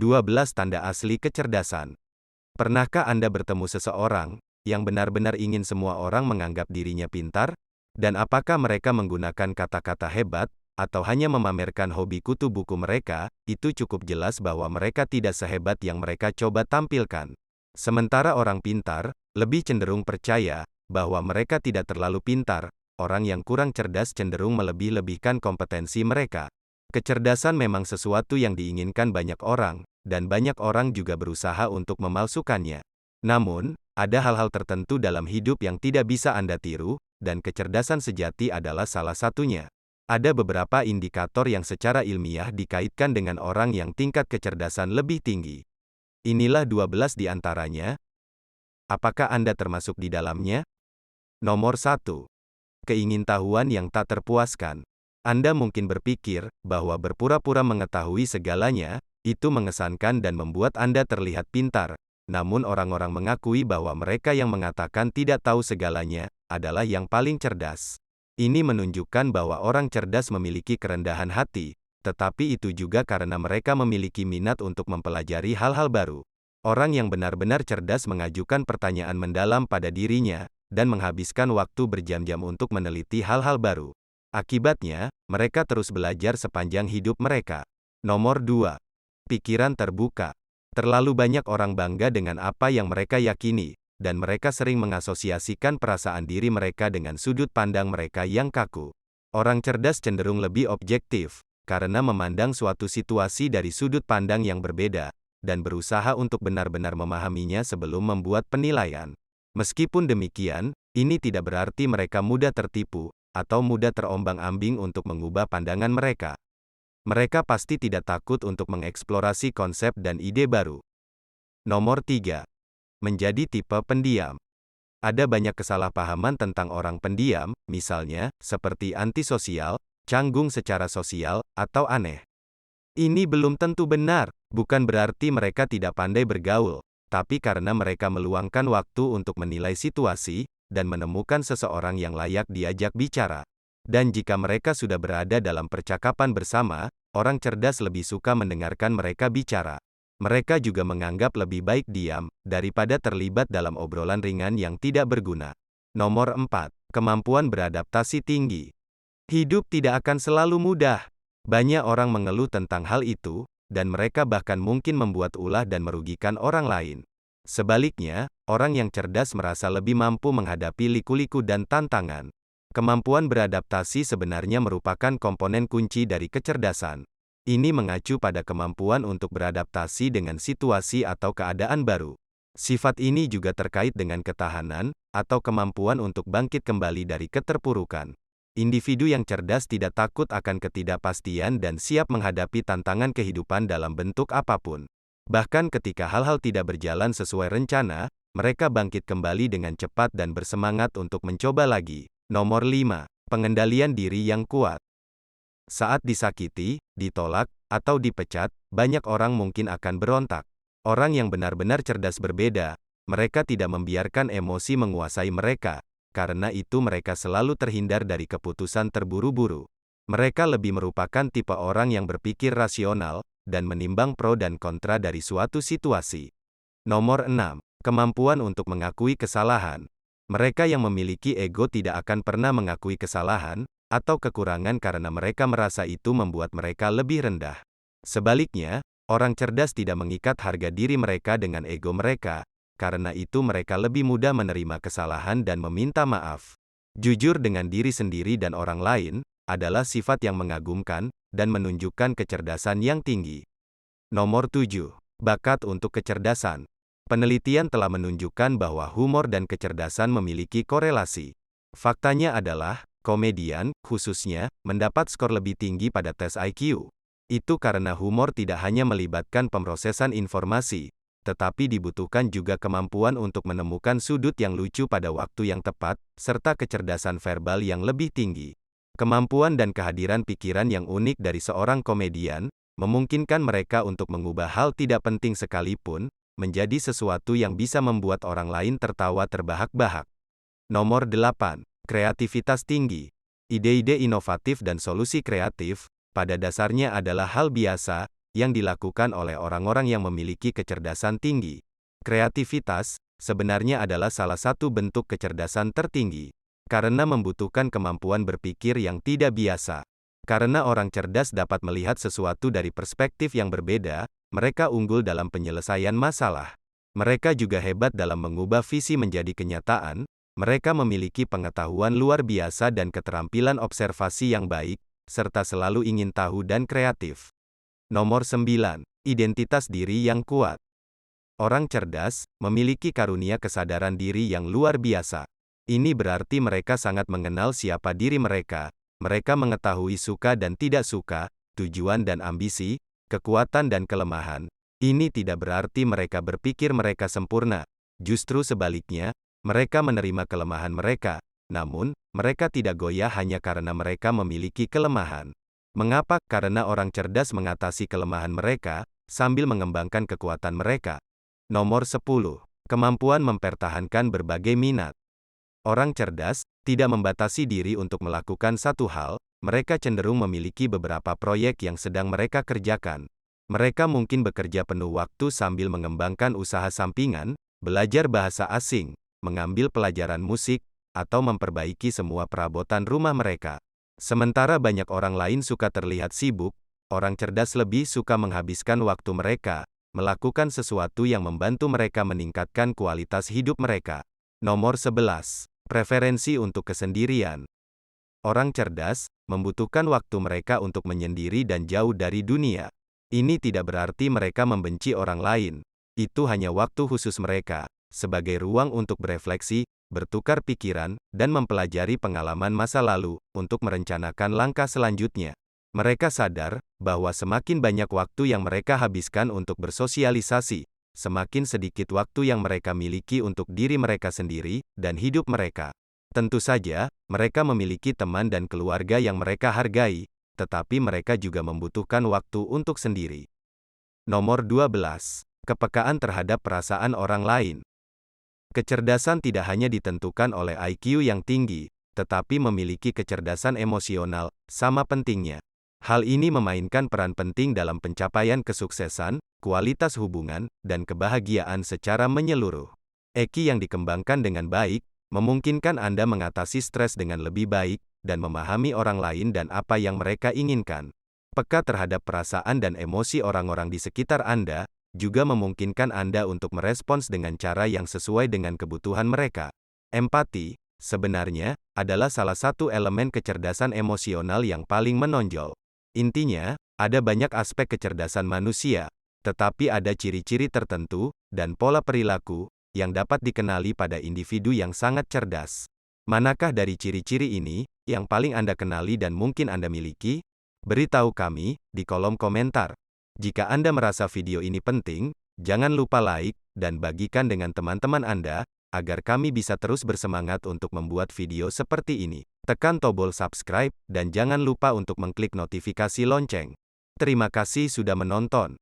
12 tanda asli kecerdasan. Pernahkah Anda bertemu seseorang yang benar-benar ingin semua orang menganggap dirinya pintar? Dan apakah mereka menggunakan kata-kata hebat, atau hanya memamerkan hobi kutu buku mereka? Itu cukup jelas bahwa mereka tidak sehebat yang mereka coba tampilkan. Sementara orang pintar lebih cenderung percaya bahwa mereka tidak terlalu pintar. Orang yang kurang cerdas cenderung melebih-lebihkan kompetensi mereka. Kecerdasan memang sesuatu yang diinginkan banyak orang, dan banyak orang juga berusaha untuk memalsukannya. Namun, ada hal-hal tertentu dalam hidup yang tidak bisa Anda tiru, dan kecerdasan sejati adalah salah satunya. Ada beberapa indikator yang secara ilmiah dikaitkan dengan orang yang tingkat kecerdasan lebih tinggi. Inilah 12 di antaranya. Apakah Anda termasuk di dalamnya? Nomor 1. Keingintahuan yang tak terpuaskan. Anda mungkin berpikir bahwa berpura-pura mengetahui segalanya itu mengesankan dan membuat Anda terlihat pintar. Namun orang-orang mengakui bahwa mereka yang mengatakan tidak tahu segalanya adalah yang paling cerdas. Ini menunjukkan bahwa orang cerdas memiliki kerendahan hati, tetapi itu juga karena mereka memiliki minat untuk mempelajari hal-hal baru. Orang yang benar-benar cerdas mengajukan pertanyaan mendalam pada dirinya dan menghabiskan waktu berjam-jam untuk meneliti hal-hal baru. Akibatnya, mereka terus belajar sepanjang hidup mereka. Nomor 2. Pikiran terbuka. Terlalu banyak orang bangga dengan apa yang mereka yakini, dan mereka sering mengasosiasikan perasaan diri mereka dengan sudut pandang mereka yang kaku. Orang cerdas cenderung lebih objektif, karena memandang suatu situasi dari sudut pandang yang berbeda, dan berusaha untuk benar-benar memahaminya sebelum membuat penilaian. Meskipun demikian, ini tidak berarti mereka mudah tertipu, atau mudah terombang-ambing untuk mengubah pandangan mereka. Mereka pasti tidak takut untuk mengeksplorasi konsep dan ide baru. Nomor 3. Menjadi tipe pendiam. Ada banyak kesalahpahaman tentang orang pendiam, misalnya, seperti antisosial, canggung secara sosial, atau aneh. Ini belum tentu benar, bukan berarti mereka tidak pandai bergaul, tapi karena mereka meluangkan waktu untuk menilai situasi, dan menemukan seseorang yang layak diajak bicara. Dan jika mereka sudah berada dalam percakapan bersama, orang cerdas lebih suka mendengarkan mereka bicara. Mereka juga menganggap lebih baik diam, daripada terlibat dalam obrolan ringan yang tidak berguna. Nomor 4. Kemampuan beradaptasi tinggi. Hidup tidak akan selalu mudah. Banyak orang mengeluh tentang hal itu, dan mereka bahkan mungkin membuat ulah dan merugikan orang lain. Sebaliknya, orang yang cerdas merasa lebih mampu menghadapi liku-liku dan tantangan. Kemampuan beradaptasi sebenarnya merupakan komponen kunci dari kecerdasan. Ini mengacu pada kemampuan untuk beradaptasi dengan situasi atau keadaan baru. Sifat ini juga terkait dengan ketahanan, atau kemampuan untuk bangkit kembali dari keterpurukan. Individu yang cerdas tidak takut akan ketidakpastian dan siap menghadapi tantangan kehidupan dalam bentuk apapun. Bahkan ketika hal-hal tidak berjalan sesuai rencana, mereka bangkit kembali dengan cepat dan bersemangat untuk mencoba lagi. Nomor 5. Pengendalian diri yang kuat. Saat disakiti, ditolak, atau dipecat, banyak orang mungkin akan berontak. Orang yang benar-benar cerdas berbeda. Mereka tidak membiarkan emosi menguasai mereka, karena itu mereka selalu terhindar dari keputusan terburu-buru. Mereka lebih merupakan tipe orang yang berpikir rasional, dan menimbang pro dan kontra dari suatu situasi. Nomor 6. Kemampuan untuk mengakui kesalahan. Mereka yang memiliki ego tidak akan pernah mengakui kesalahan, atau kekurangan karena mereka merasa itu membuat mereka lebih rendah. Sebaliknya, orang cerdas tidak mengikat harga diri mereka dengan ego mereka, karena itu mereka lebih mudah menerima kesalahan dan meminta maaf. Jujur dengan diri sendiri dan orang lain, adalah sifat yang mengagumkan, dan menunjukkan kecerdasan yang tinggi. Nomor 7. Bakat untuk kecerdasan. Penelitian telah menunjukkan bahwa humor dan kecerdasan memiliki korelasi. Faktanya adalah, komedian, khususnya, mendapat skor lebih tinggi pada tes IQ. Itu karena humor tidak hanya melibatkan pemrosesan informasi, tetapi dibutuhkan juga kemampuan untuk menemukan sudut yang lucu pada waktu yang tepat, serta kecerdasan verbal yang lebih tinggi. Kemampuan dan kehadiran pikiran yang unik dari seorang komedian, memungkinkan mereka untuk mengubah hal tidak penting sekalipun, menjadi sesuatu yang bisa membuat orang lain tertawa terbahak-bahak. Nomor 8. Kreativitas tinggi. Ide-ide inovatif dan solusi kreatif, pada dasarnya adalah hal biasa, yang dilakukan oleh orang-orang yang memiliki kecerdasan tinggi. Kreativitas sebenarnya adalah salah satu bentuk kecerdasan tertinggi, karena membutuhkan kemampuan berpikir yang tidak biasa. Karena orang cerdas dapat melihat sesuatu dari perspektif yang berbeda, mereka unggul dalam penyelesaian masalah. Mereka juga hebat dalam mengubah visi menjadi kenyataan. Mereka memiliki pengetahuan luar biasa dan keterampilan observasi yang baik, serta selalu ingin tahu dan kreatif. Nomor 9. Identitas diri yang kuat. Orang cerdas memiliki karunia kesadaran diri yang luar biasa. Ini berarti mereka sangat mengenal siapa diri mereka. Mereka mengetahui suka dan tidak suka, tujuan dan ambisi, kekuatan dan kelemahan. Ini tidak berarti mereka berpikir mereka sempurna. Justru sebaliknya, mereka menerima kelemahan mereka. Namun, mereka tidak goyah hanya karena mereka memiliki kelemahan. Mengapa? Karena orang cerdas mengatasi kelemahan mereka, sambil mengembangkan kekuatan mereka. Nomor 10. Kemampuan mempertahankan berbagai minat. Orang cerdas tidak membatasi diri untuk melakukan satu hal, mereka cenderung memiliki beberapa proyek yang sedang mereka kerjakan. Mereka mungkin bekerja penuh waktu sambil mengembangkan usaha sampingan, belajar bahasa asing, mengambil pelajaran musik, atau memperbaiki semua perabotan rumah mereka. Sementara banyak orang lain suka terlihat sibuk, orang cerdas lebih suka menghabiskan waktu mereka, melakukan sesuatu yang membantu mereka meningkatkan kualitas hidup mereka. Nomor 11. Preferensi untuk kesendirian. Orang cerdas membutuhkan waktu mereka untuk menyendiri dan jauh dari dunia. Ini tidak berarti mereka membenci orang lain. Itu hanya waktu khusus mereka, sebagai ruang untuk berefleksi, bertukar pikiran, dan mempelajari pengalaman masa lalu, untuk merencanakan langkah selanjutnya. Mereka sadar bahwa semakin banyak waktu yang mereka habiskan untuk bersosialisasi, semakin sedikit waktu yang mereka miliki untuk diri mereka sendiri dan hidup mereka. Tentu saja, mereka memiliki teman dan keluarga yang mereka hargai, tetapi mereka juga membutuhkan waktu untuk sendiri. Nomor 12. Kepekaan terhadap perasaan orang lain. Kecerdasan tidak hanya ditentukan oleh IQ yang tinggi, tetapi memiliki kecerdasan emosional, sama pentingnya. Hal ini memainkan peran penting dalam pencapaian kesuksesan, kualitas hubungan, dan kebahagiaan secara menyeluruh. EQ yang dikembangkan dengan baik, memungkinkan Anda mengatasi stres dengan lebih baik, dan memahami orang lain dan apa yang mereka inginkan. Peka terhadap perasaan dan emosi orang-orang di sekitar Anda, juga memungkinkan Anda untuk merespons dengan cara yang sesuai dengan kebutuhan mereka. Empati, sebenarnya, adalah salah satu elemen kecerdasan emosional yang paling menonjol. Intinya, ada banyak aspek kecerdasan manusia, tetapi ada ciri-ciri tertentu, dan pola perilaku, yang dapat dikenali pada individu yang sangat cerdas. Manakah dari ciri-ciri ini, yang paling Anda kenali dan mungkin Anda miliki? Beritahu kami, di kolom komentar. Jika Anda merasa video ini penting, jangan lupa like, dan bagikan dengan teman-teman Anda, agar kami bisa terus bersemangat untuk membuat video seperti ini. Tekan tombol subscribe, dan jangan lupa untuk mengklik notifikasi lonceng. Terima kasih sudah menonton.